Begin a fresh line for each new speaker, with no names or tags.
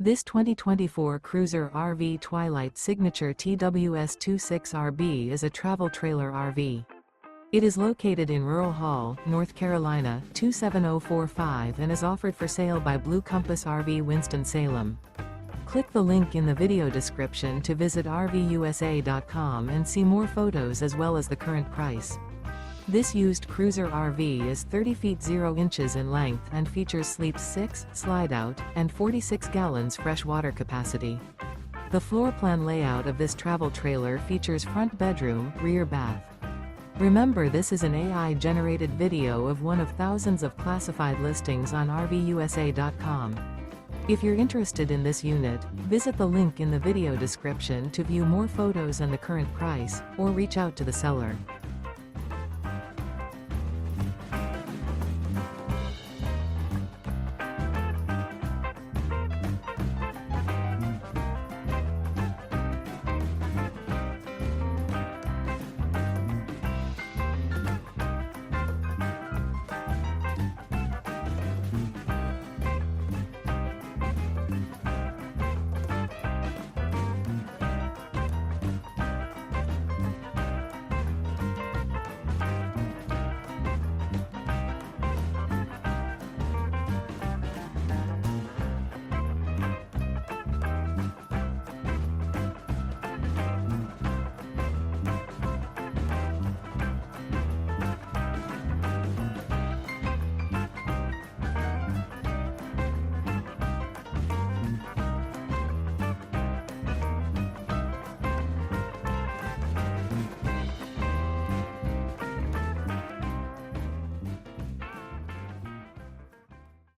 This 2024 Cruiser RV Twilight Signature TWS26RB is a travel trailer RV. It is located in Rural Hall, North Carolina, 27045 and is offered for sale by Blue Compass RV Winston, Salem. Click the link in the video description to visit RVUSA.com and see more photos as well as the current price. This used cruiser RV is 30 feet 0 inches in length and features sleep 6, slide-out, and 46 gallons fresh water capacity. The floor plan layout of this travel trailer features front bedroom, rear bath. Remember, this is an AI-generated video of one of thousands of classified listings on RVUSA.com. If you're interested in this unit, visit the link in the video description to view more photos and the current price, or reach out to the seller.